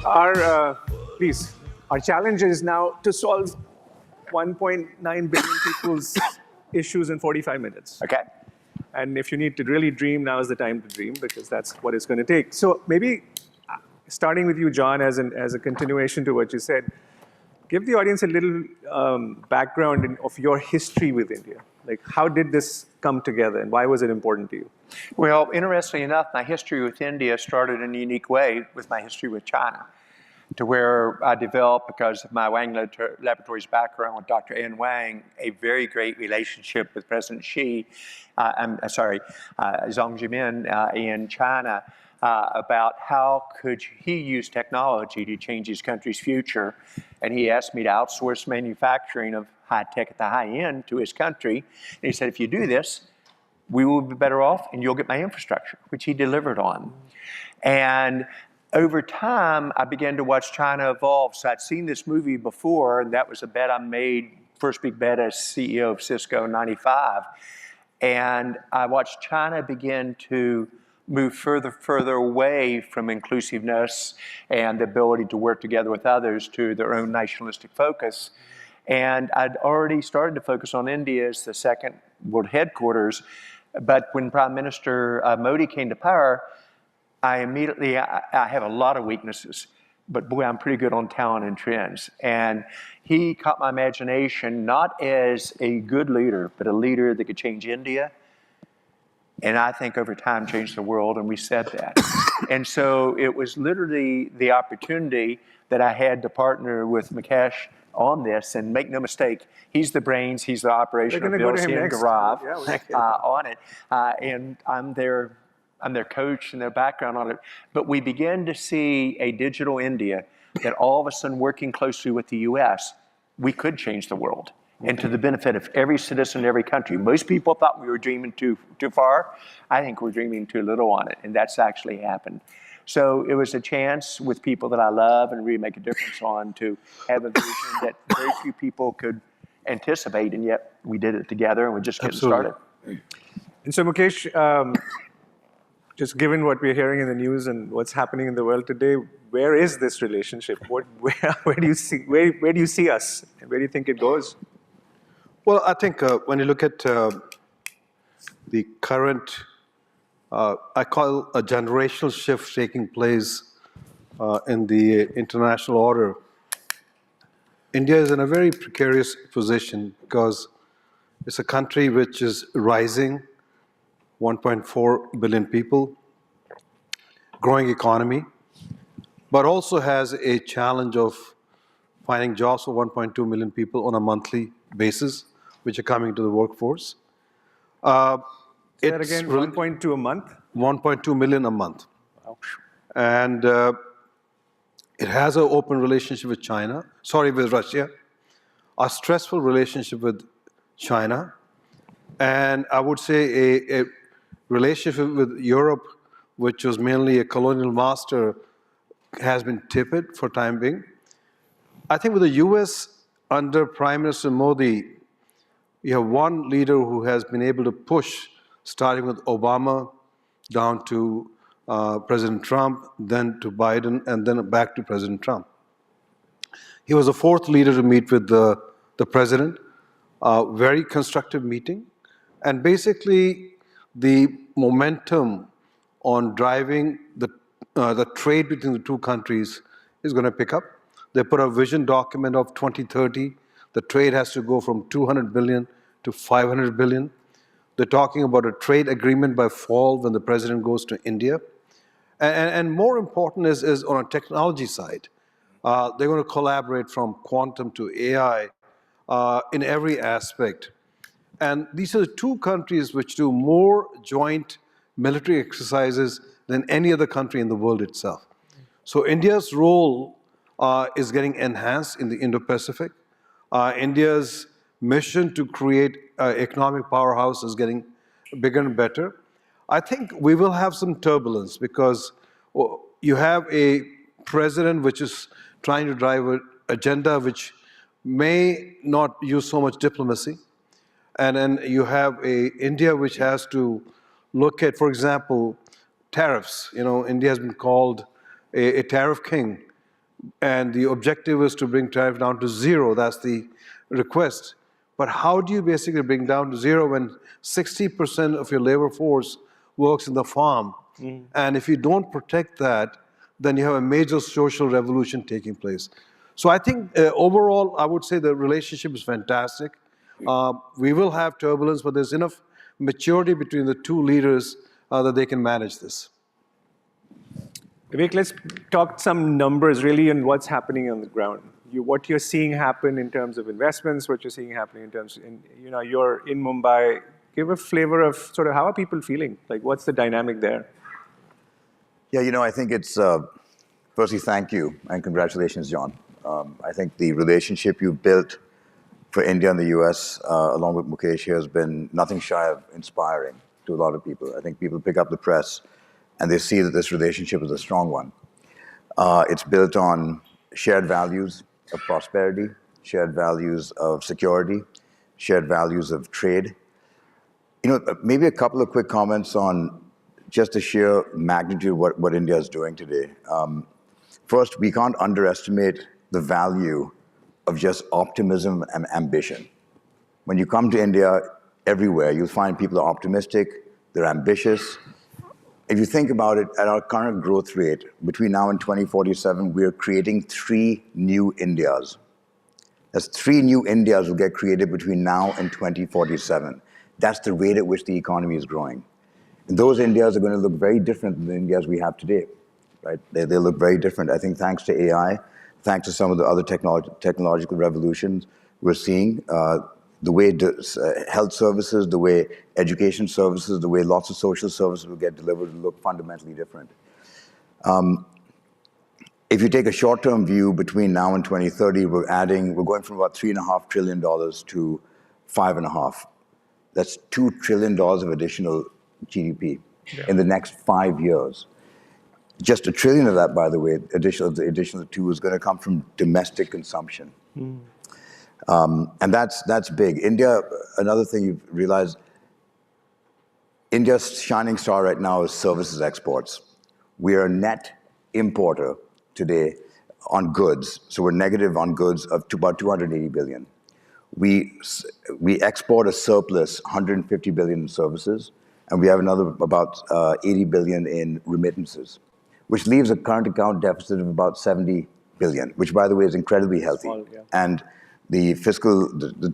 Our, please, our challenge is now to solve 1.9 billion people's issues in 45 minutes. Okay. And if you need to really dream, now is the time to dream, because that's what it's going to take. So maybe starting with you, John, as a continuation to what you said, give the audience a little background of your history with India. Like, how did this come together, and why was it important to you? Well, interestingly enough, my history with India started in a unique way with my history with China, to where I developed, because of my Wang Laboratories background with Dr. N. Wang, a very great relationship with President Xi, Xi Jinping in China, about how could he use technology to change his country's future. And he asked me to outsource manufacturing of high tech at the high end to his country. And he said, if you do this, we will be better off and you'll get my infrastructure, which he delivered on. And over time, I began to watch China evolve. So I'd seen this movie before, and that was a bet I made, first big bet as CEO of Cisco in '95. And I watched China begin to move further away from inclusiveness and the ability to work together with others to their own nationalistic focus. And I'd already started to focus on India as the second world headquarters. But when Prime Minister Modi came to power, I have a lot of weaknesses, but boy, I'm pretty good on talent and trends. And he caught my imagination, not as a good leader, but a leader that could change India. And I think over time changed the world, and we said that. And so it was literally the opportunity that I had to partner with Mukesh on this, and make no mistake, he's the brains, he's the operational Bill Gaurav on it. And I'm their coach and their background on it. But we began to see a digital India that all of a sudden, working closely with the US, we could change the world, and to the benefit of every citizen in every country. Most people thought we were dreaming too far. I think we're dreaming too little on it, and that's actually happened. So it was a chance with people that I love and really make a difference on, to have a vision that very few people could anticipate, and yet we did it together, and we're just getting started. And so, Mukesh, just given what we're hearing in the news and what's happening in the world today, where is this relationship? Where do you see us, and where do you think it goes? Well, I think when you look at the current, I call a generational shift taking place in the international order, India is in a very precarious position, because it's a country which is rising, 1.4 billion people, growing economy, but also has a challenge of finding jobs for 1.2 million people on a monthly basis, which are coming to the workforce. Say that again, 1.2 a month? 1.2 million a month. Wow. And it has an open relationship with with Russia, a stressful relationship with China, and I would say a relationship with Europe, which was mainly a colonial master, has been tepid for time being. I think with the US under Prime Minister Modi, you have one leader who has been able to push, starting with Obama, down to President Trump, then to Biden, and then back to President Trump. He was the fourth leader to meet with the president. Very constructive meeting. And basically, the momentum on driving the trade between the two countries is going to pick up. They put a vision document of 2030. The trade has to go from 200 billion to 500 billion. They're talking about a trade agreement by fall when the president goes to India. And more important is on a technology side. They're going to collaborate from quantum to AI in every aspect. And these are the two countries which do more joint military exercises than any other country in the world itself. So India's role is getting enhanced in the Indo-Pacific. India's mission to create an economic powerhouse is getting bigger and better. I think we will have some turbulence, because you have a president which is trying to drive an agenda which may not use so much diplomacy. And then you have India which has to look at, for example, tariffs. You know, India has been called a tariff king. and the objective is to bring tariff down to zero. That's the request. But how do you basically bring down to zero when 60% of your labor force works in the farm? And if you don't protect that, then you have a major social revolution taking place. So I think overall, I would say the relationship is fantastic. We will have turbulence, but there's enough maturity between the two leaders that they can manage this. Vivek, let's talk some numbers really on what's happening on the ground. What you're seeing happen in terms of investments, what you're seeing happening in terms, you're in Mumbai. Give a flavor of sort of how are people feeling? Like, what's the dynamic there? Yeah, I think it's, firstly, thank you and congratulations, John. I think the relationship you built for India and the US, along with Mukesh here, has been nothing shy of inspiring to a lot of people. I think people pick up the press and they see that this relationship is a strong one. It's built on shared values of prosperity, shared values of security, shared values of trade. Maybe a couple of quick comments on just the sheer magnitude of what India is doing today. First, we can't underestimate the value of just optimism and ambition. When you come to India, everywhere, you'll find people are optimistic, they're ambitious. If you think about it, at our current growth rate, between now and 2047, we're creating 3 new Indias. That's 3 new Indias will get created between now and 2047. That's the rate at which the economy is growing. And those Indias are going to look very different than the Indias we have today, right? They look very different. I think thanks to AI, thanks to some of the other technological revolutions we're seeing, the way health services, the way education services, the way lots of social services will get delivered will look fundamentally different. If you take a short-term view between now and 2030, we're going from about $3.5 trillion to $5.5. That's $2 trillion of additional GDP in the next 5 years. Just $1 trillion of that, by the way, the additional 2 is going to come from domestic consumption. And that's big. India, another thing you've realized, India's shining star right now is services exports. We are a net importer today on goods. So we're negative on goods of about 280 billion. We export a surplus, 150 billion in services, and we have another about 80 billion in remittances, which leaves a current account deficit of about 70 billion, which, by the way, is incredibly healthy. Small, yeah. And the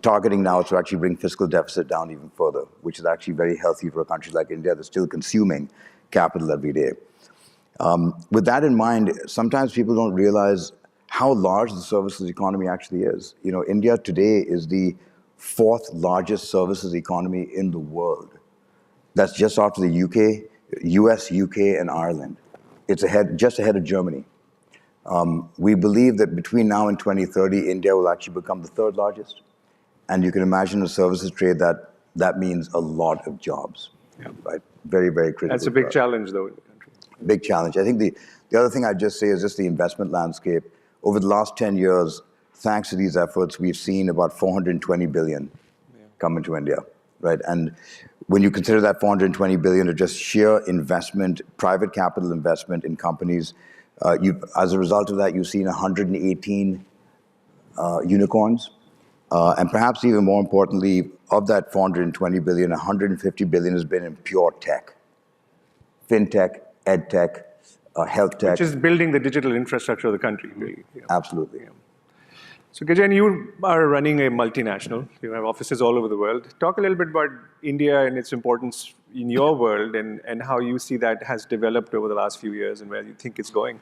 targeting now is to actually bring fiscal deficit down even further, which is actually very healthy for a country like India that's still consuming capital every day. With that in mind, sometimes people don't realize how large the services economy actually is. India today is the 4th largest services economy in the world. That's just after the UK, US, UK, and Ireland. It's just ahead of Germany. We believe that between now and 2030, India will actually become the 3rd largest. And you can imagine a services trade that means a lot of jobs, right? Very, very critical. That's a big challenge, though, in the country. Big challenge. I think the other thing I'd just say is just the investment landscape. Over the last 10 years, thanks to these efforts, we've seen about 420 billion come into India, right? And when you consider that 420 billion of just sheer investment, private capital investment in companies, as a result of that, you've seen 118 unicorns. And perhaps even more importantly, of that 420 billion, 150 billion has been in pure tech. FinTech, EdTech, health tech. Which is building the digital infrastructure of the country, really. Yeah. Absolutely. Yeah. So Gajan, you are running a multinational. You have offices all over the world. Talk a little bit about India and its importance in your world and how you see that has developed over the last few years and where you think it's going.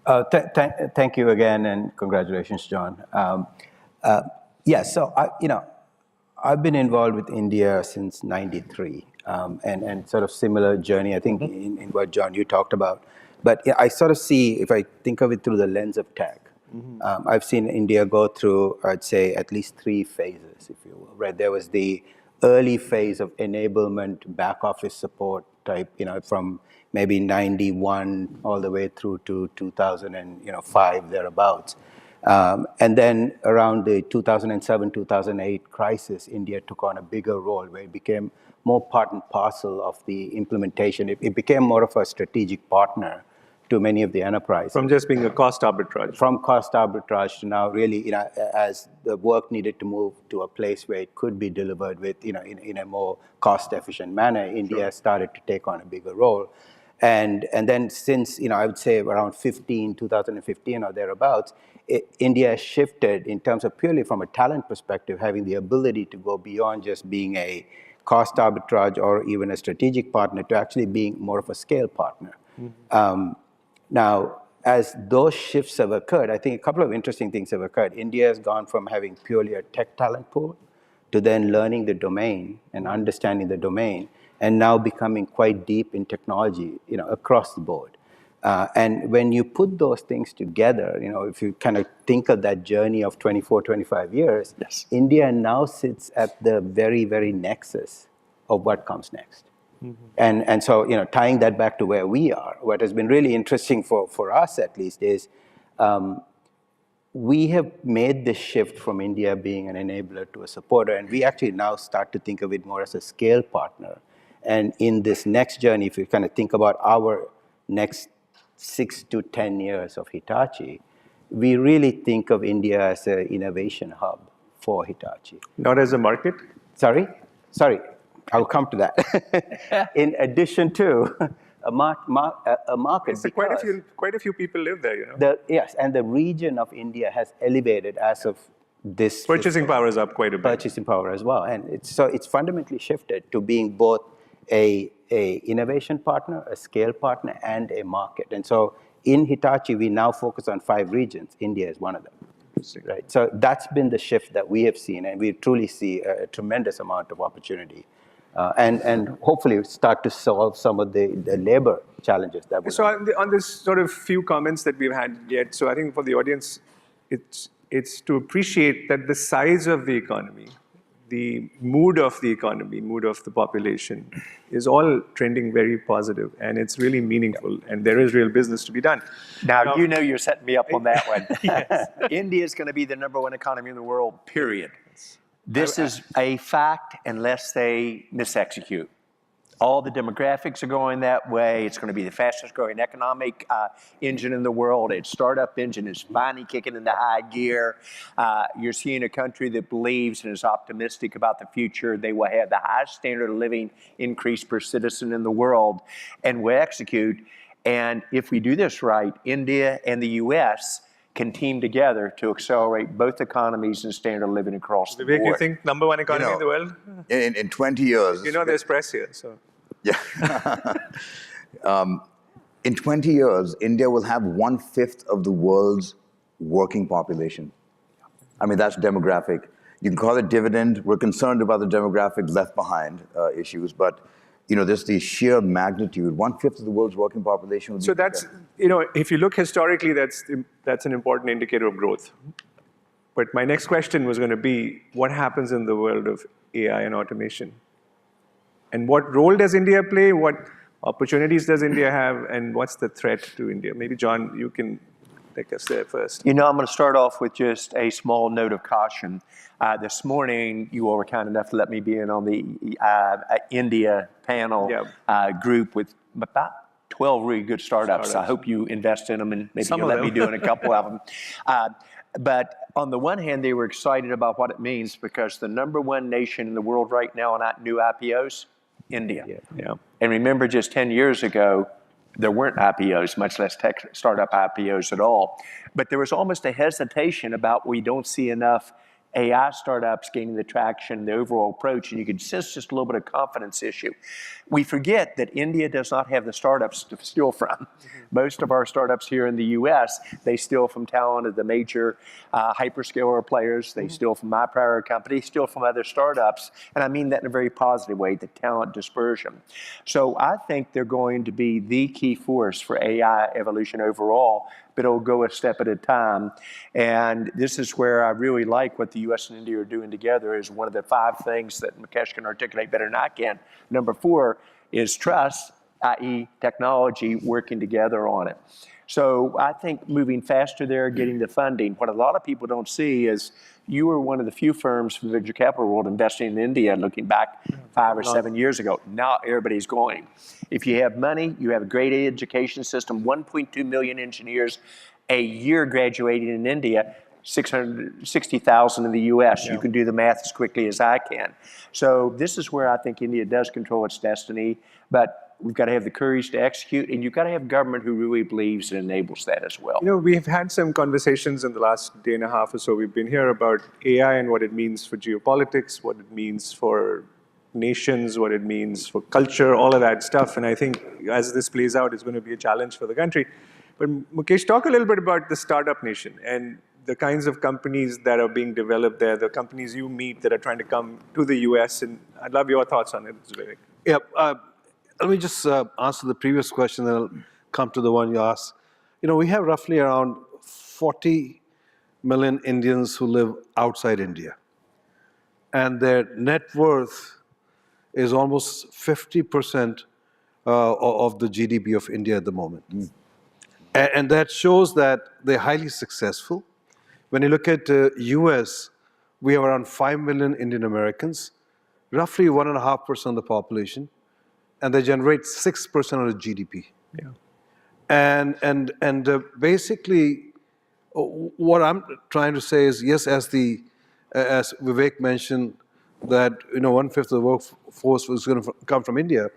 Thank you again, and congratulations, John. So I've been involved with India since '93, and sort of similar journey, I think, in what, John, you talked about. But I sort of see, if I think of it through the lens of tech, I've seen India go through, I'd say, at least 3 phases, if you will. Right, there was the early phase of enablement, back office support type, from maybe 91 all the way through to 2005 thereabouts. And then around the 2007, 2008 crisis, India took on a bigger role where it became more part and parcel of the implementation. It became more of a strategic partner to many of the enterprises. From just being a cost arbitrage. From cost arbitrage to now really, as the work needed to move to a place where it could be delivered with, in a more cost-efficient manner, India started to take on a bigger role. And then since, I would say around 2015 or thereabouts, India has shifted in terms of purely from a talent perspective, having the ability to go beyond just being a cost arbitrage or even a strategic partner to actually being more of a scale partner. Now, as those shifts have occurred, I think a couple of interesting things have occurred. India has gone from having purely a tech talent pool to then learning the domain and understanding the domain, and now becoming quite deep in technology, across the board. And when you put those things together, if you kind of think of that journey of 24, 25 years, Yes. India now sits at the very, very nexus of what comes next. And so, tying that back to where we are, what has been really interesting for us at least is we have made this shift from India being an enabler to a supporter, and we actually now start to think of it more as a scale partner. And in this next journey, if you kind of think about our next 6 to 10 years of Hitachi, we really think of India as an innovation hub for Hitachi. Not as a market? Sorry, I'll come to that. In addition to a market, So quite a few people live there, Yes, and the region of India has elevated as of this. Purchasing power is up quite a bit. Purchasing power as well, and it's fundamentally shifted to being both a innovation partner, a scale partner, and a market. And so in Hitachi, we now focus on 5 regions. India is one of them. Right. So that's been the shift that we have seen, and we truly see a tremendous amount of opportunity, and hopefully start to solve some of the labor challenges that we. So on this sort of few comments that we've had yet, so I think for the audience, it's to appreciate that the size of the economy, the mood of the economy, mood of the population, is all trending very positive, and it's really meaningful, and there is real business to be done. Now, you're setting me up on that one. Yes. India is going to be the #1 economy in the world, period. This is a fact unless they misexecute. All the demographics are going that way. It's going to be the fastest growing economic engine in the world. Its startup engine is finally kicking into high gear. You're seeing a country that believes and is optimistic about the future. They will have the highest standard of living increase per citizen in the world, and will execute. And if we do this right, India and the U.S. can team together to accelerate both economies and standard of living across the Vivek, board. you think #1 economy in the world? In 20 years. There's press here, so. Yeah. In 20 years, India will have 1/5 of the world's working population. I mean, that's demographic. You can call it dividend. We're concerned about the demographic left behind issues, but just the sheer magnitude, 1/5 of the world's working population. So that's, if you look historically, that's an important indicator of growth. But my next question was going to be, what happens in the world of AI and automation? And what role does India play? What opportunities does India have? And what's the threat to India? Maybe, John, you can take us there first. I'm going to start off with just a small note of caution. This morning, you all were kind enough to let me be in on the India panel group with about 12 really good startups. I hope you invest in them, and maybe you'll let me do in a couple of them. But on the one hand, they were excited about what it means, because the #1 nation in the world right now on new IPOs, India. Yeah. And remember, just 10 years ago, there weren't IPOs, much less tech startup IPOs at all. But there was almost a hesitation about, we don't see enough AI startups gaining the traction, the overall approach, and you could sense just a little bit of confidence issue. We forget that India does not have the startups to steal from. Most of our startups here in the US, they steal from talent of the major hyperscaler players, they steal from my prior company, steal from other startups, and I mean that in a very positive way, the talent dispersion. So I think they're going to be the key force for AI evolution overall, but it'll go a step at a time. And this is where I really like what the US and India are doing together, is one of the 5 things that Mukesh can articulate better than I can. Number 4 is trust, i.e. technology, working together on it. So I think moving faster there, getting the funding. What a lot of people don't see is you were one of the few firms from the venture capital world investing in India looking back 5 or 7 years ago. Now everybody's going. If you have money, you have a great education system, 1.2 million engineers a year graduating in India, 660,000 in the US. You can do the math as quickly as I can. So this is where I think India does control its destiny, but we've got to have the courage to execute, and you've got to have government who really believes and enables that as well. You know, we've had some conversations in the last day and a half or so. We've been here about AI and what it means for geopolitics, what it means for nations, what it means for culture, all of that stuff. And I think as this plays out, it's going to be a challenge for the country. But Mukesh, talk a little bit about the startup nation and the kinds of companies that are being developed there, the companies you meet that are trying to come to the US. And I'd love your thoughts on it, Vivek. Yeah, let me just answer the previous question, then I'll come to the one you asked. You know, we have roughly around 40 million Indians who live outside India. And their net worth is almost 50% of the GDP of India at the moment. And that shows that they're highly successful. When you look at US, we have around 5 million Indian Americans, roughly 1.5% of the population, and they generate 6% of the GDP. Yeah. And basically, what I'm trying to say is, yes, as Vivek mentioned, that 1/5 of the workforce was going to come from India.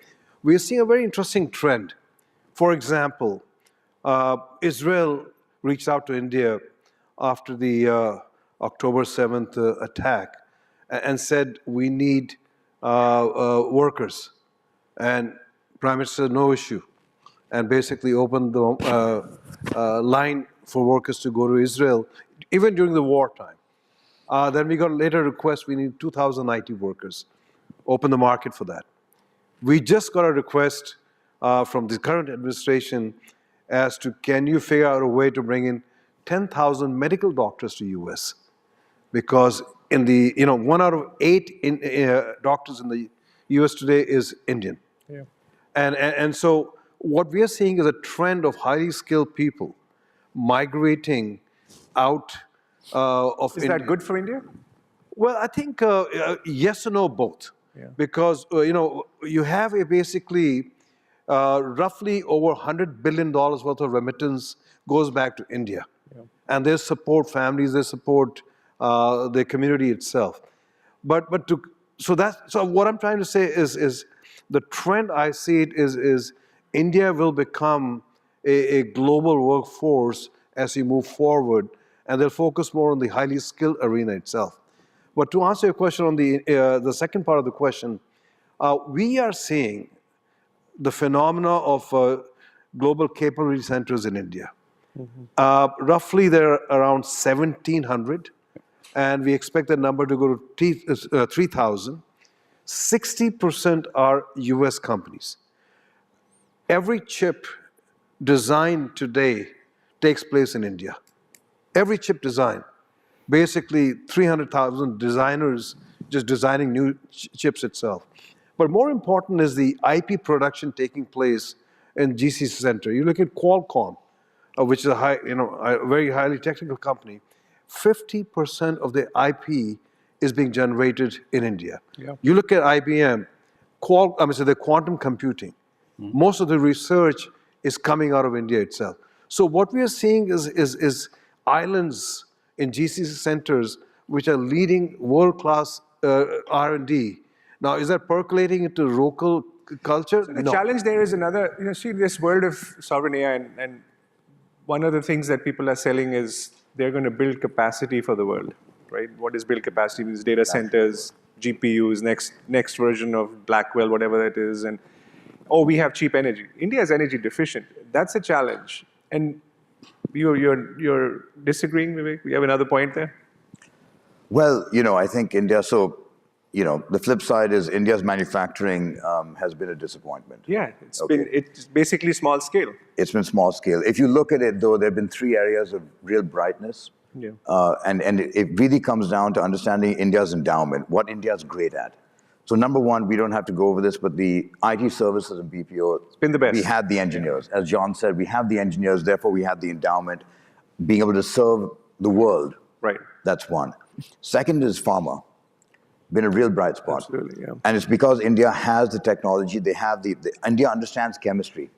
We're seeing a very interesting trend. For example, Israel reached out to India after the October 7th attack and said, we need workers. And Prime Minister said, no issue. And basically opened the line for workers to go to Israel, even during the wartime. Then we got a later request, we need 2,000 IT workers. Open the market for that. We just got a request from the current administration as to, can you figure out a way to bring in 10,000 medical doctors to US? Because in the, 1 out of 8 doctors in the US today is Indian. Yeah. And so what we are seeing is a trend of highly skilled people migrating out of Is India. that good for India? Well, I think yes and no both. Yeah. Because you have basically roughly over $100 billion worth of remittance goes back to India. Yeah. And they support families, they support the community itself. So what I'm trying to say is the trend I see it is India will become a global workforce as we move forward, and they'll focus more on the highly skilled arena itself. But to answer your question on the second part of the question, we are seeing the phenomena of global capability centers in India. Roughly there are around 1,700, and we expect that number to go to 3,000. 60% are US companies. Every chip designed today takes place in India. Every chip design. Basically 300,000 designers just designing new chips itself. But more important is the IP production taking place in GCC Center. You look at Qualcomm, which is a very highly technical company. 50% of the IP is being generated in India. Yeah. You look at IBM, the quantum computing. Most of the research is coming out of India itself. So what we are seeing is islands in GCC centers which are leading world-class R&D. Now, is that percolating into local culture? The No. challenge there is another, see this world of sovereign AI, and one of the things that people are selling is they're going to build capacity for the world, right? What is build capacity? These data centers, GPUs, next version of Blackwell, whatever that is, and we have cheap energy. India is energy deficient. That's a challenge. And you're disagreeing, Vivek? We have another point there? Well, I think India, the flip side is India's manufacturing has been a disappointment. Yeah, it's basically small scale. It's been small scale. If you look at it, though, there have been 3 areas of real brightness. Yeah. And it really comes down to understanding India's endowment, what India's great at. So number one, we don't have to go over this, but the IT services and BPO, it's been the best. We had the engineers. As John said, we have the engineers, therefore we have the endowment, being able to serve the world. Right. That's one. Second is pharma. Been a real bright spot. Absolutely, yeah. And it's because India has the technology, they have India understands chemistry.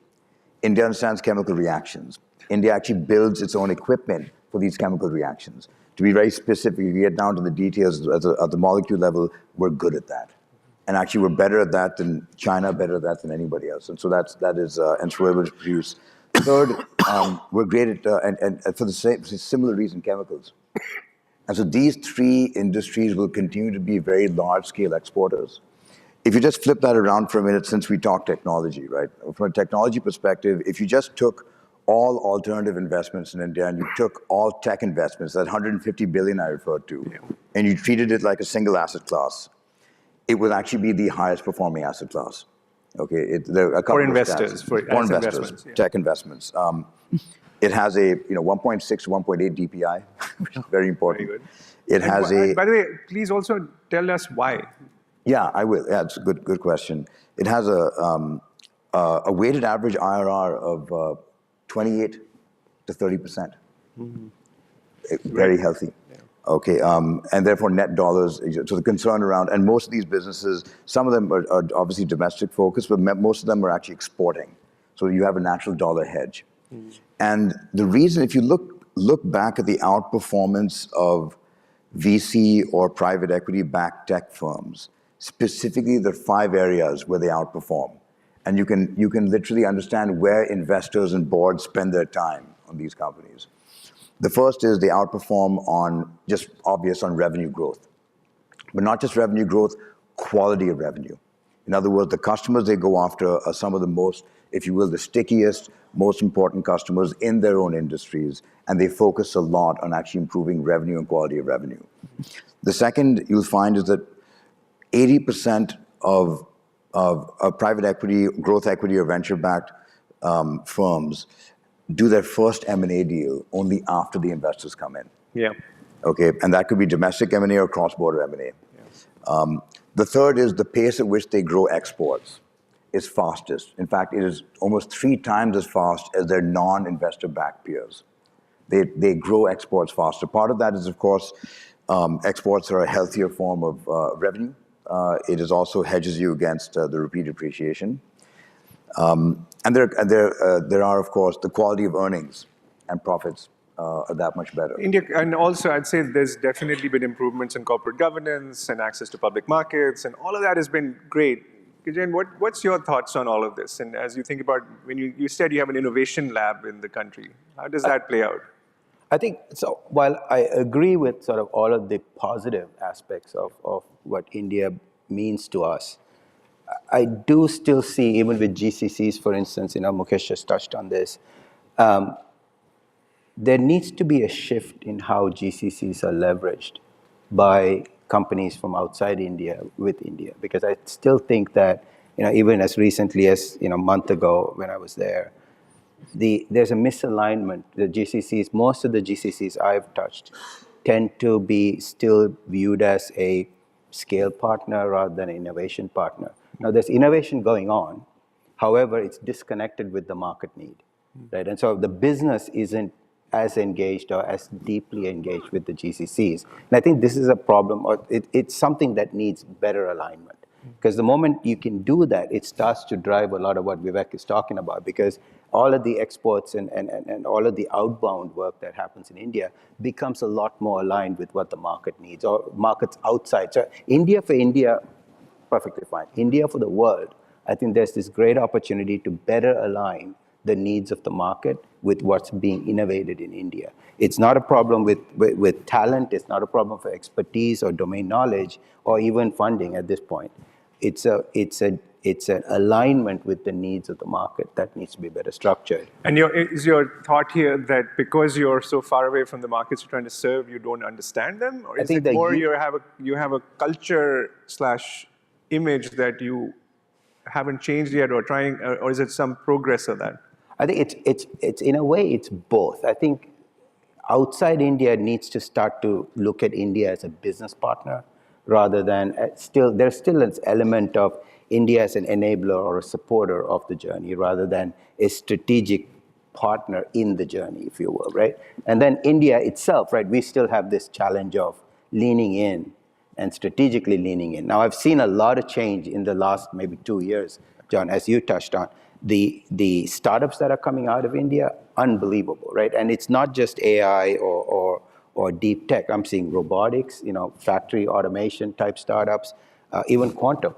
India understands chemical reactions. India actually builds its own equipment for these chemical reactions. To be very specific, if you get down to the details at the molecule level, we're good at that. And actually, we're better at that than China, better at that than anybody else. And so and so we're able to produce. Third, we're great at, and for the similar reason, chemicals. And so these three industries will continue to be very large-scale exporters. If you just flip that around for a minute, since we talk technology, right? From a technology perspective, if you just took all alternative investments in India and you took all tech investments, that 150 billion I referred to, and you treated it like a single asset class, it will actually be the highest performing asset class. Okay, there are a couple For of investors, stats. for investors, investments, yeah. tech investments. It has a 1.6 to 1.8 DPI, which is very important. Very good. It has a. By the way, please also tell us why. Yeah, I will. Yeah, it's a good question. It has a weighted average IRR of 28 to 30%. Very healthy. Yeah. Okay, and therefore net dollars. So the concern around, and most of these businesses, some of them are obviously domestic focused, but most of them are actually exporting. So you have a natural dollar hedge. And the reason, if you look back at the outperformance of VC or private equity-backed tech firms, specifically the 5 areas where they outperform. And you can literally understand where investors and boards spend their time on these companies. The first is they outperform on just obvious on revenue growth. But not just revenue growth, quality of revenue. In other words, the customers they go after are some of the most, if you will, the stickiest, most important customers in their own industries, and they focus a lot on actually improving revenue and quality of revenue. The second you'll find is that 80% of private equity, growth equity, or venture-backed firms do their first M&A deal only after the investors come in. Yeah. Okay, and that could be domestic M&A or cross-border M&A. Yeah. The third is the pace at which they grow exports is fastest. In fact, it is almost 3 times as fast as their non-investor-backed peers. They grow exports faster. Part of that is, of course, exports are a healthier form of revenue. It is also hedges you against the rupee depreciation. And there are, of course, the quality of earnings and profits are that much better. India, and also I'd say there's definitely been improvements in corporate governance and access to public markets, and all of that has been great. Kijan, what's your thoughts on all of this? And as you think about, when you said you have an innovation lab in the country, how does that play out? I think, so while I agree with sort of all of the positive aspects of what India means to us, I do still see, even with GCCs, for instance, Mukesh just touched on this, there needs to be a shift in how GCCs are leveraged by companies from outside India with India. Because I still think that, even as recently as a month ago when I was there, there's a misalignment. The GCCs, most of the GCCs I've touched, tend to be still viewed as a scale partner rather than an innovation partner. Now, there's innovation going on. However, it's disconnected with the market need, right? And so the business isn't as engaged or as deeply engaged with the GCCs. And I think this is a problem, or it's something that needs better alignment. Because the moment you can do that, it starts to drive a lot of what Vivek is talking about. Because all of the exports and all of the outbound work that happens in India becomes a lot more aligned with what the market needs, or markets outside. So India for India, perfectly fine. India for the world, I think there's this great opportunity to better align the needs of the market with what's being innovated in India. It's not a problem with talent. It's not a problem for expertise or domain knowledge or even funding at this point. It's an alignment with the needs of the market that needs to be better structured. And is your thought here that because you're so far away from the markets you're trying to serve, you don't understand them? Or is it more you have a culture / image that you haven't changed yet, or trying, or is it some progress of that? I think it's in a way, it's both. I think outside India needs to start to look at India as a business partner rather than there's still an element of India as an enabler or a supporter of the journey rather than a strategic partner in the journey, if you will, right? And then India itself, right, we still have this challenge of leaning in and strategically leaning in. Now, I've seen a lot of change in the last maybe 2 years, John, as you touched on. The startups that are coming out of India, unbelievable, right? And it's not just AI or deep tech. I'm seeing robotics, factory automation type startups, even quantum.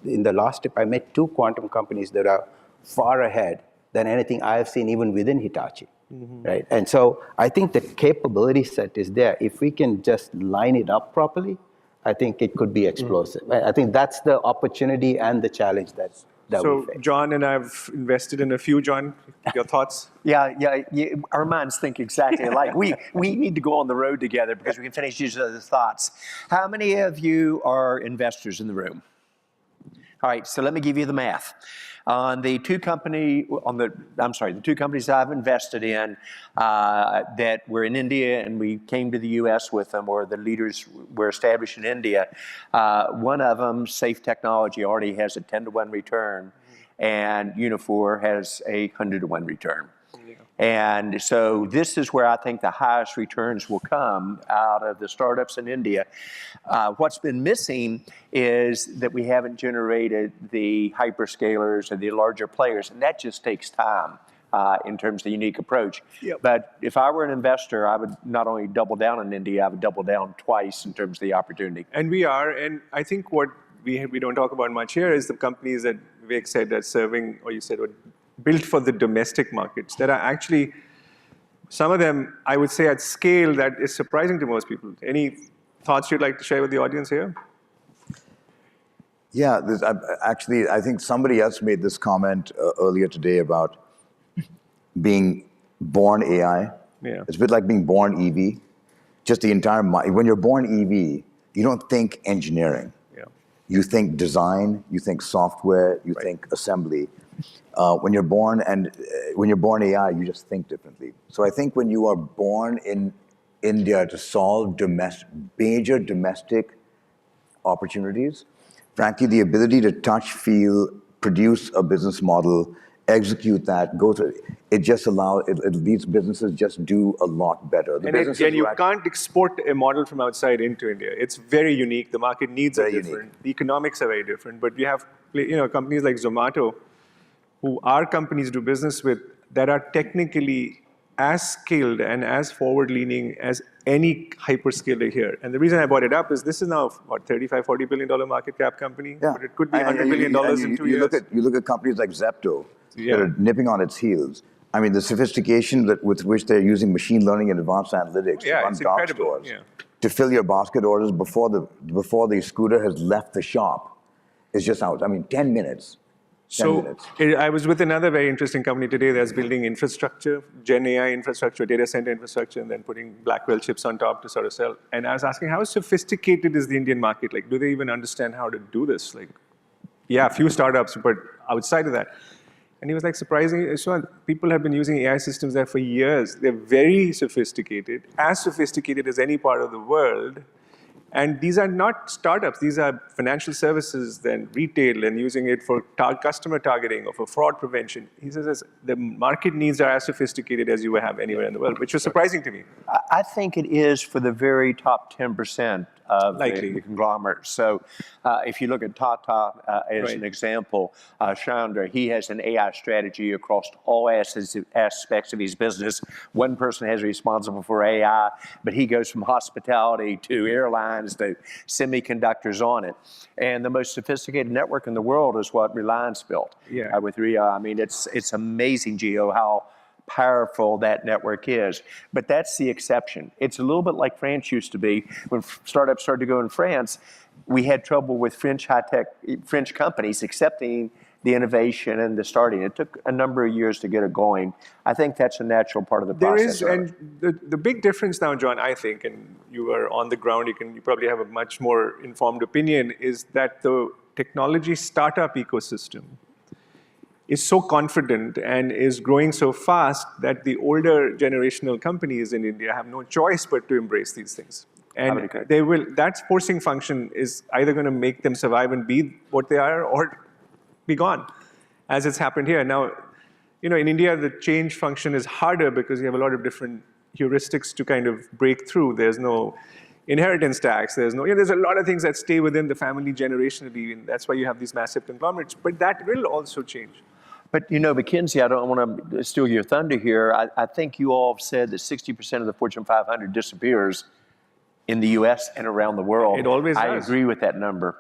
In the last trip, I met 2 quantum companies that are far ahead than anything I have seen even within Hitachi, right? And so I think the capability set is there. If we can just line it up properly, I think it could be explosive. I think that's the opportunity and the challenge that we So face. John and I've invested in a few. John, your thoughts? Yeah, our minds think exactly alike. We need to go on the road together because we can finish each other's thoughts. How many of you are investors in the room? All right, so let me give you the math. On the two companies I've invested in that were in India and we came to the U.S. with them, or the leaders were established in India. One of them, Safe Technology, already has a 10-to-1 return, and Unifor has a 100-to-1 return. And so this is where I think the highest returns will come out of the startups in India. What's been missing is that we haven't generated the hyperscalers or the larger players, and that just takes time in terms of the unique approach. Yep. But if I were an investor, I would not only double down in India, I would double down twice in terms of the opportunity. And we are, and I think what we don't talk about much here is the companies that Vivek said are serving, or you said, were built for the domestic markets. That are actually, some of them, I would say at scale, that is surprising to most people. Any thoughts you'd like to share with the audience here? Yeah, actually, I think somebody else made this comment earlier today about being born AI. Yeah. It's a bit like being born EV. Just the entire mind. When you're born EV, you don't think engineering. Yeah. You think design, you think software, you think assembly. When you're born AI, you just think differently. So I think when you are born in India to solve major domestic opportunities, frankly, the ability to touch, feel, produce a business model, execute that, go through it just allows these businesses just do a lot better. And you can't export a model from outside into India. It's very unique. The market needs are different. The economics are very different. But we have companies like Zomato, who our companies do business with, that are technically as skilled and as forward-leaning as any hyperscaler here. And the reason I brought it up is this is now, what, $35, $40 billion market cap company? Yeah. But it could be $100 billion in 2 years. You look at companies like Zepto that are nipping on its heels. I mean, the sophistication with which they're using machine learning and advanced analytics to run dark stores, to fill your basket orders before the scooter has left the shop is just out. I mean, 10 minutes. So I was with another very interesting company today that's building infrastructure, Gen AI infrastructure, data center infrastructure, and then putting Blackwell chips on top to sort of sell. And I was asking, how sophisticated is the Indian market? Like, do they even understand how to do this? Like, yeah, a few startups, but outside of that. And he was like, surprisingly, so people have been using AI systems there for years. They're very sophisticated, as sophisticated as any part of the world. And these are not startups. These are financial services, then retail, and using it for customer targeting or for fraud prevention. He says the market needs are as sophisticated as you would have anywhere in the world, which was surprising to me. I think it is for the very top 10% of the conglomerate. So if you look at Tata as an example, Chandra, he has an AI strategy across all aspects of his business. One person has responsible for AI, but he goes from hospitality to airlines to semiconductors on it. And the most sophisticated network in the world is what Reliance built with RIA. I mean, it's amazing, Gio, how powerful that network is. But that's the exception. It's a little bit like France used to be. When startups started to go in France, we had trouble with French companies accepting the innovation and the starting. It took a number of years to get it going. I think that's a natural part of the process. There is, and the big difference now, John, I think, and you are on the ground, you probably have a much more informed opinion, is that the technology startup ecosystem is so confident and is growing so fast that the older generational companies in India have no choice but to embrace these things. And agree. they will, that forcing function is either going to make them survive and be what they are or be gone, as it's happened here. Now, in India, the change function is harder because you have a lot of different heuristics to kind of break through. There's no inheritance tax. There's there's a lot of things that stay within the family generationally, and that's why you have these massive conglomerates. But that will also change. But McKinsey, I don't want to steal your thunder here. I think you all have said that 60% of the Fortune 500 disappears in the U.S. and around the world. It always I does. agree with that number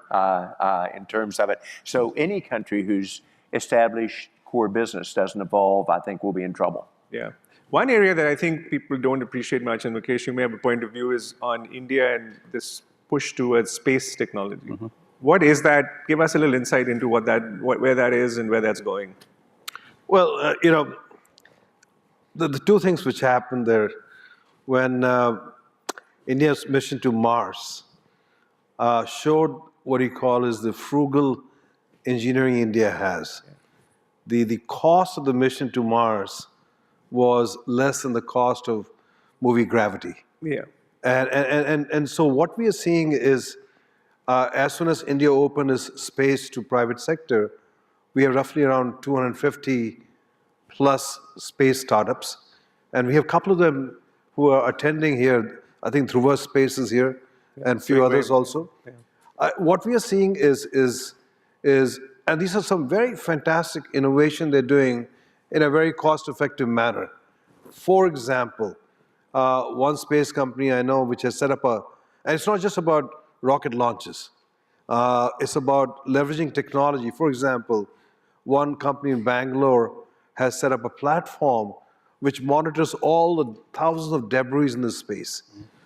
in terms of it. So any country whose established core business doesn't evolve, I think will be in trouble. Yeah. One area that I think people don't appreciate much, and Mukesh, you may have a point of view, is on India and this push towards space technology. What is that? Give us a little insight into where that is and where that's going. Well, the two things which happened there when India's mission to Mars showed what you call is the frugal engineering India has. The cost of the mission to Mars was less than the cost of movie Gravity. Yeah. And so what we are seeing is as soon as India opened its space to private sector, we have roughly around 250 plus space startups. And we have a couple of them who are attending here. I think Dhruva Space is here and a few others also. Yeah. What we are seeing is, and these are some very fantastic innovation they're doing in a very cost-effective manner. For example, one space company I know which has set up and it's not just about rocket launches. It's about leveraging technology. For example, one company in Bangalore has set up a platform which monitors all the thousands of debris in the space.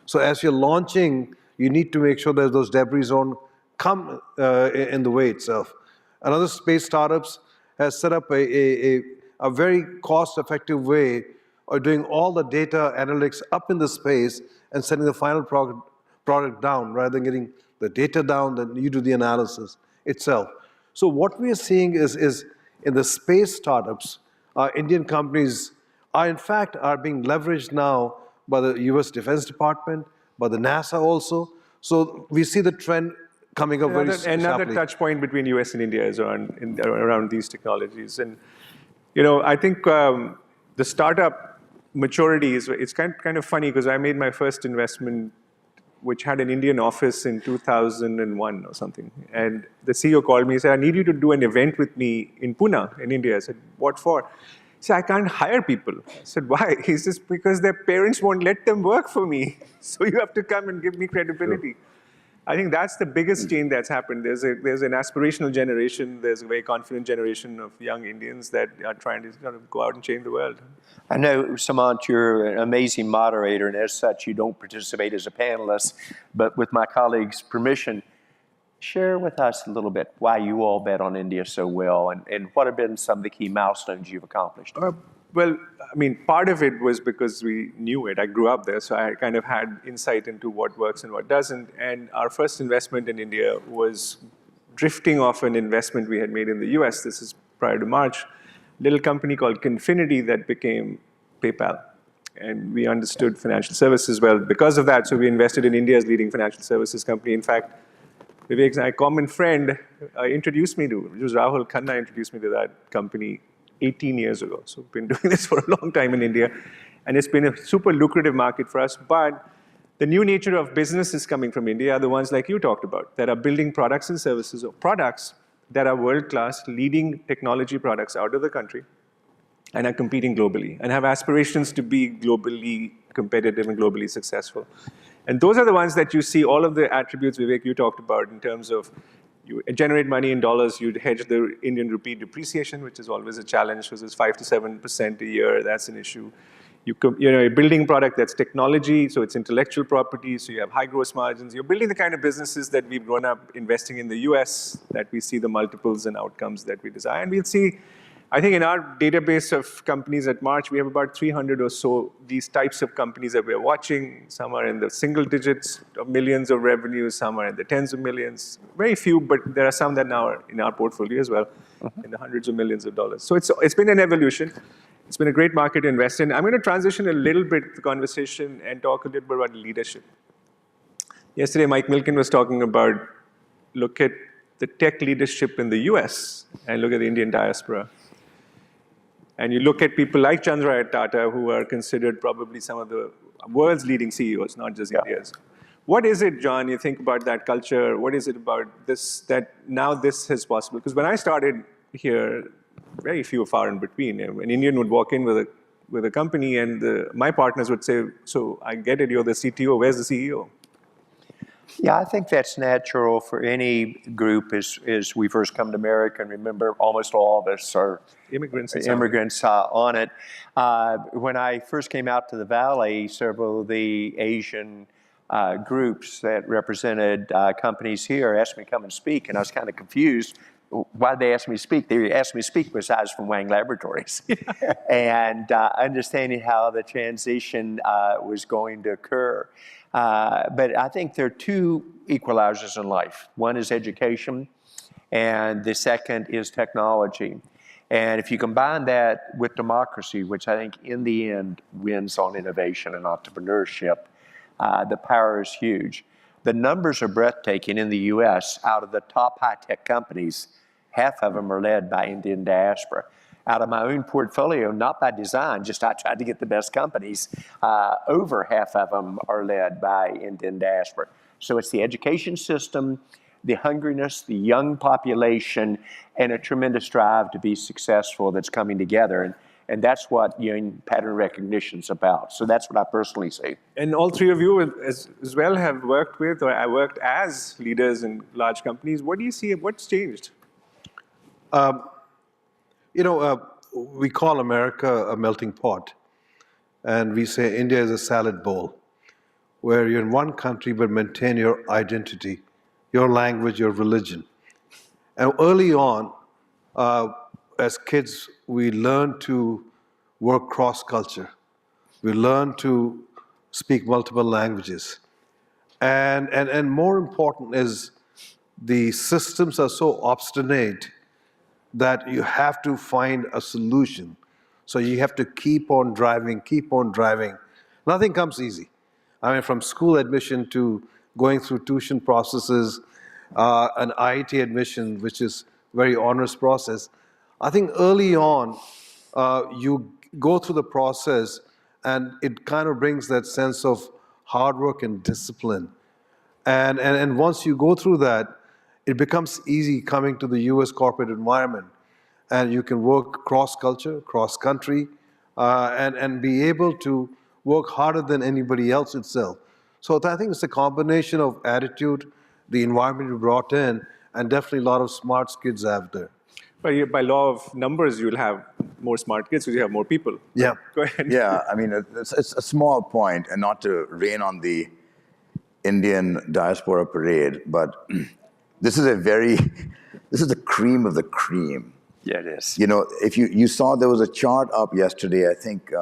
So as you're launching, you need to make sure that those debris don't come in the way itself. Another space startups has set up a very cost-effective way of doing all the data analytics up in the space and sending the final product down rather than getting the data down, then you do the analysis itself. So what we are seeing is in the space startups, Indian companies are being leveraged now by the US Defense Department, by the NASA also. So we see the trend coming up very sharply. Another touch point between US and India is around these technologies. And, I think the startup maturity it's kind of funny because I made my first investment which had an Indian office in 2001 or something. And the CEO called me and said, I need you to do an event with me in Pune, in India. I said, what for? He said, I can't hire people. I said, why? He says, because their parents won't let them work for me. So you have to come and give me credibility. Sure. I think that's the biggest change that's happened. There's an aspirational generation. There's a very confident generation of young Indians that are trying to sort of go out and change the world. I know, Samant, you're an amazing moderator, and as such, you don't participate as a panelist. But with my colleagues' permission, share with us a little bit why you all bet on India so well, and what have been some of the key milestones you've accomplished. Well, I mean, part of it was because we knew it. I grew up there, so I kind of had insight into what works and what doesn't. And our first investment in India was drifting off an investment we had made in the US. This is prior to March. Little company called Confinity that became PayPal. And we understood financial services well because of that. So we invested in India's leading financial services company. In fact, Vivek's a common friend introduced me to, it was Rahul Khanna introduced me to that company 18 years ago. So we've been doing this for a long time in India. And it's been a super lucrative market for us. But the new nature of businesses coming from India are the ones like you talked about, that are building products and services, or products that are world-class, leading technology products out of the country, and are competing globally, and have aspirations to be globally competitive and globally successful. And those are the ones that you see all of the attributes, Vivek, you talked about in terms of you generate money in dollars, you hedge the Indian rupee depreciation, which is always a challenge because it's 5 to 7% a year. That's an issue. You're building product that's technology, so it's intellectual property, so you have high gross margins. You're building the kind of businesses that we've grown up investing in the US, that we see the multiples and outcomes that we desire. And we'll see, I think in our database of companies at March, we have about 300 or so these types of companies that we're watching. Some are in the single digits of millions of revenue, some are in the tens of millions. Very few, but there are some that now are in our portfolio as well, in the hundreds of millions of dollars. So it's been an evolution. It's been a great market to invest in. I'm going to transition a little bit the conversation and talk a little bit about leadership. Yesterday, Mike Milken was talking about look at the tech leadership in the US and look at the Indian diaspora. And you look at people like Chandra at Tata, who are considered probably some of the world's leading CEOs, not just India's. What is it, John, you think about that culture? What is it about this that now this is possible? Because when I started here, very few far in between. An Indian would walk in with a company and my partners would say, so I get it, you're the CTO, where's the CEO? Yeah, I think that's natural for any group as we first come to America. And remember, almost all of us are Immigrants. on it. When I first came out to the Valley, several of the Asian groups that represented companies here asked me to come and speak, and I was kind of confused. Why did they ask me to speak? They asked me to speak because I was from Wang Laboratories. And understanding how the transition was going to occur. But I think there are two equalizers in life. One is education, and the second is technology. And if you combine that with democracy, which I think in the end wins on innovation and entrepreneurship, the power is huge. The numbers are breathtaking in the US. Out of the top high-tech companies, half of them are led by Indian diaspora. Out of my own portfolio, not by design, just I tried to get the best companies, over half of them are led by Indian diaspora. So it's the education system, the hungriness, the young population, and a tremendous drive to be successful that's coming together. And that's what pattern recognition is about. So that's what I personally see. And all three of you as well have worked with, or I worked as leaders in large companies. What do you see? What's changed? We call America a melting pot, and we say India is a salad bowl, where you're in one country but maintain your identity, your language, your religion. And early on, as kids, we learn to work cross-culture. We learn to speak multiple languages. And more important is the systems are so obstinate that you have to find a solution. So you have to keep on driving, keep on driving. Nothing comes easy. I mean, from school admission to going through tuition processes, an IIT admission, which is very onerous process. I think early on, you go through the process and it kind of brings that sense of hard work and discipline. And once you go through that, it becomes easy coming to the US corporate environment. And you can work cross-culture, cross-country, and be able to work harder than anybody else itself. So I think it's a combination of attitude, the environment you brought in, and definitely a lot of smart kids out there. But by law of numbers, you'll have more smart kids because you have more people. Yeah. Go ahead. Yeah, I mean, it's a small point, and not to rain on the Indian diaspora parade, but this is the cream of the cream. Yeah, it is. If you saw, there was a chart up yesterday, I think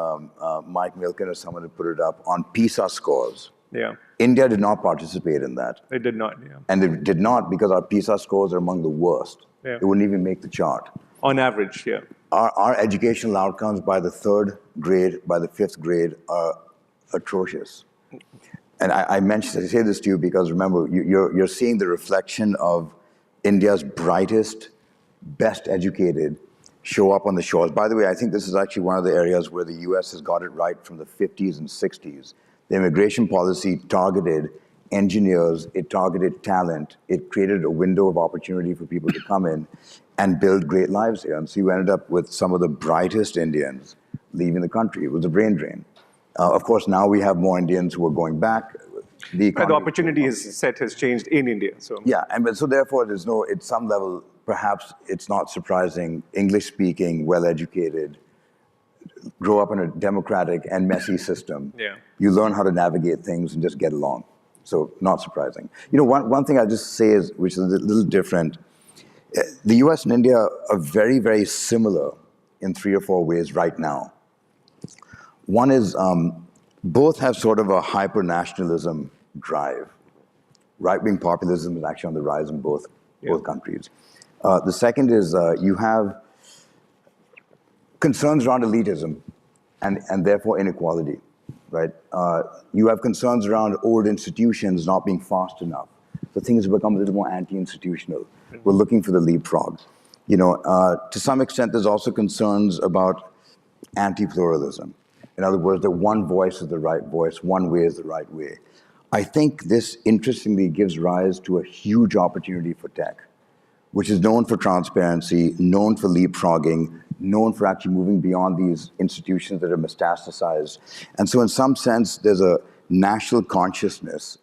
Mike Milken or someone had put it up, on PISA scores. Yeah. India did not participate in that. They did not, yeah. And they did not because our PISA scores are among the worst. Yeah. It wouldn't even make the chart. On average, yeah. Our educational outcomes by the third grade, by the fifth grade are atrocious. And I say this to you because remember, you're seeing the reflection of India's brightest, best educated show up on the shores. By the way, I think this is actually one of the areas where the US has got it right from the 50s and 60s. The immigration policy targeted engineers, it targeted talent, it created a window of opportunity for people to come in and build great lives here. And so you ended up with some of the brightest Indians leaving the country. It was a brain drain. Of course, now we have more Indians who are going back. The opportunity set has changed in India. So yeah, and so therefore there's at some level, perhaps it's not surprising, English-speaking, well-educated, grow up in a democratic and messy system. Yeah. You learn how to navigate things and just get along. So not surprising. One thing I'll just say is, which is a little different, the US and India are very, very similar in 3 or 4 ways right now. One is both have sort of a hyper-nationalism drive. Right-wing populism is actually on the rise in both countries. The second is you have concerns around elitism and therefore inequality. right? You have concerns around old institutions not being fast enough. So things have become a little more anti-institutional. We're looking for the leapfrog. To some extent, there's also concerns about anti-pluralism. In other words, that one voice is the right voice, one way is the right way. I think this, interestingly, gives rise to a huge opportunity for tech, which is known for transparency, known for leapfrogging, known for actually moving beyond these institutions that are metastasized. And so in some sense, there's a national consciousness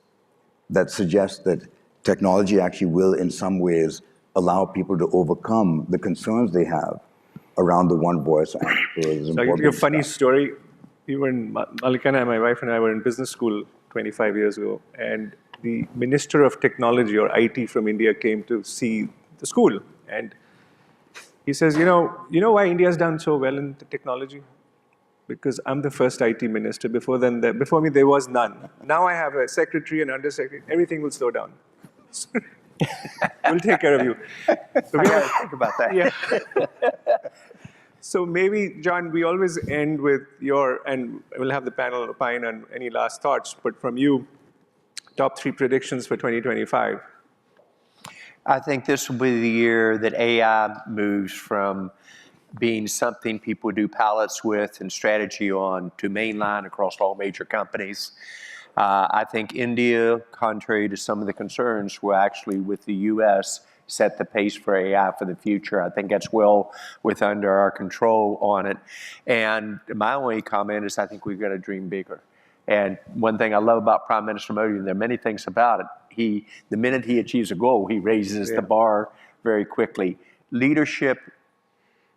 that suggests that technology actually will, in some ways, allow people to overcome the concerns they have around the one voice. So I'll give you a funny story. Malikana, my wife and I were in business school 25 years ago, and the Minister of Technology or IT from India came to see the school, and he says, you know why India's done so well in the technology? Because I'm the first IT minister. Before me, there was none. Now I have a secretary and undersecretary. Everything will slow down. We'll take care of you. So I gotta think about that. Yeah. So maybe, John, we always end with and we'll have the panel opine on any last thoughts, but from you, top 3 predictions for 2025. I think this will be the year that AI moves from being something people do pilots with and strategy on to mainline across all major companies. I think India, contrary to some of the concerns, will actually, with the US, set the pace for AI for the future. I think that's well under our control on it. And my only comment is I think we've got to dream bigger. And one thing I love about Prime Minister Modi, and there are many things about it, the minute he achieves a goal, he raises the bar very quickly. Leadership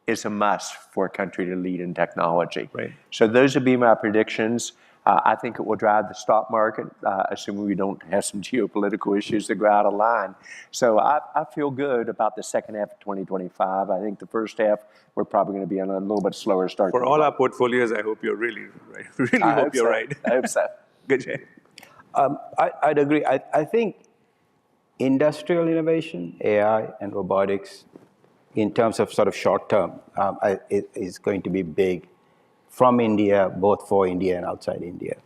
is a must for a country to lead in technology. Right. So those would be my predictions. I think it will drive the stock market, assuming we don't have some geopolitical issues that go out of line. So I feel good about the second half of 2025. I think the first half, we're probably going to be on a little bit slower start. For all our portfolios, I hope you're really right. Really hope you're right. I hope so. Good, Jay. I'd agree. I think industrial innovation, AI and robotics, in terms of sort of short term, is going to be big from India, both for India and outside India.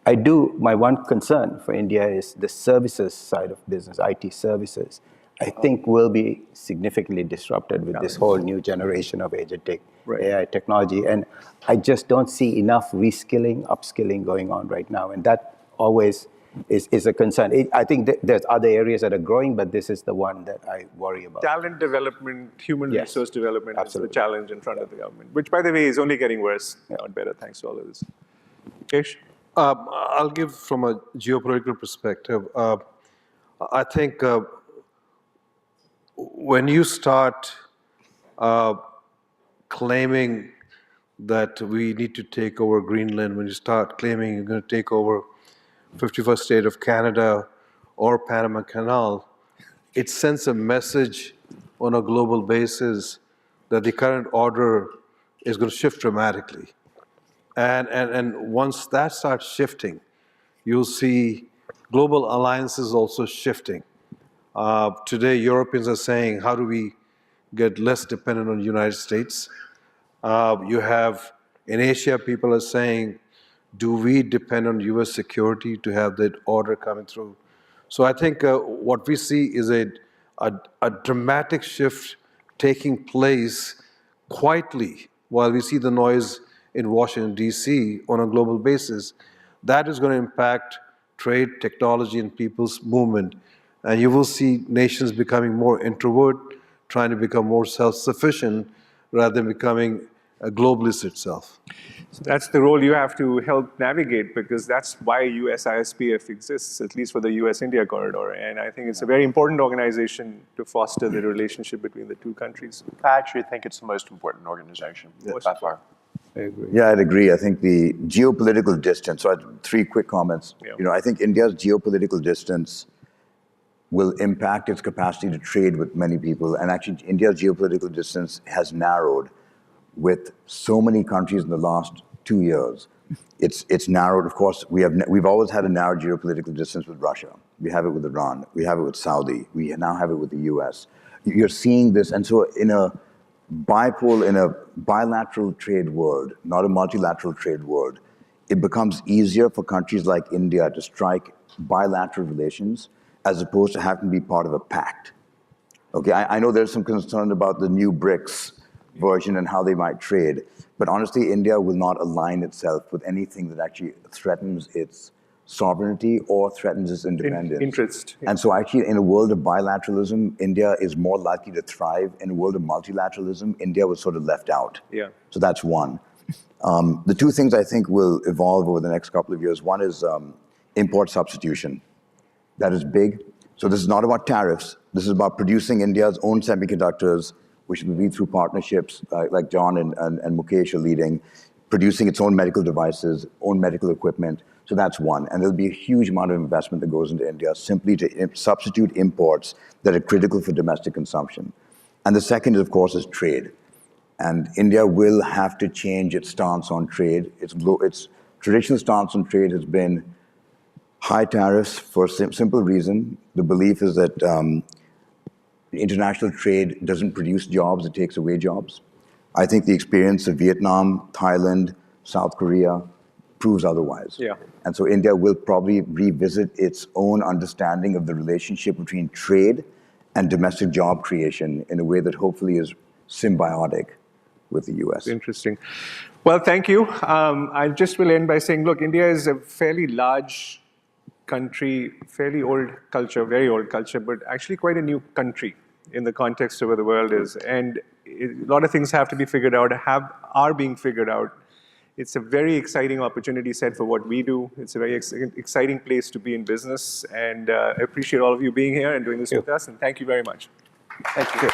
My one concern for India is the services side of business, IT services, I think will be significantly disrupted with this whole new generation of agentic AI technology. And I just don't see enough reskilling, upskilling going on right now. And that always is a concern. I think there's other areas that are growing, but this is the one that I worry about. Talent development, human resource development is the challenge in front of the government, which, by the way, is only getting worse, not better, thanks to all of this. Kesh? I'll give from a geopolitical perspective. I think when you start claiming that we need to take over Greenland, when you start claiming you're going to take over 51st state of Canada or Panama Canal, it sends a message on a global basis that the current order is going to shift dramatically. And once that starts shifting, you'll see global alliances also shifting. Today, Europeans are saying, how do we get less dependent on the United States? You have, in Asia, people are saying, do we depend on US security to have that order coming through? So I think what we see is a dramatic shift taking place quietly while we see the noise in Washington, D.C. on a global basis. That is going to impact trade, technology, and people's movement. And you will see nations becoming more introvert, trying to become more self-sufficient rather than becoming a globalist itself. So that's the role you have to help navigate, because that's why US ISPF exists, at least for the US-India corridor. And I think it's a very important organization to foster the relationship between the two countries. I actually think it's the most important organization by far. I agree. Yeah, I'd agree. I think the geopolitical distance, so I have 3 quick comments. Yeah. I think India's geopolitical distance will impact its capacity to trade with many people. And actually, India's geopolitical distance has narrowed with so many countries in the last 2 years. It's narrowed. Of course, we've always had a narrow geopolitical distance with Russia. We have it with Iran. We have it with Saudi. We now have it with the US. You're seeing this. And so in a bilateral trade world, not a multilateral trade world, it becomes easier for countries like India to strike bilateral relations as opposed to having to be part of a pact. Okay, I know there's some concern about the new BRICS version and how they might trade, but honestly, India will not align itself with anything that actually threatens its sovereignty or threatens its independence. Interest. Yeah. And so actually, in a world of bilateralism, India is more likely to thrive. In a world of multilateralism, India was sort of left out. Yeah. So that's one. The two things I think will evolve over the next couple of years, one is import substitution. That is big. So this is not about tariffs. This is about producing India's own semiconductors, which will be through partnerships like John and Mukesh are leading, producing its own medical devices, own medical equipment. So that's one. And there'll be a huge amount of investment that goes into India simply to substitute imports that are critical for domestic consumption. And the second, of course, is trade. And India will have to change its stance on trade. Its traditional stance on trade has been high tariffs for a simple reason. The belief is that international trade doesn't produce jobs, it takes away jobs. I think the experience of Vietnam, Thailand, South Korea proves otherwise. Yeah. And so India will probably revisit its own understanding of the relationship between trade and domestic job creation in a way that hopefully is symbiotic with the US. Interesting. Well, thank you. I just will end by saying, look, India is a fairly large country, fairly old culture, very old culture, but actually quite a new country in the context of where the world is. And a lot of things have to be figured out, are being figured out. It's a very exciting opportunity set for what we do. It's a very exciting place to be in business. And I appreciate all of you being here and doing this with us. And thank you very much. Thank you.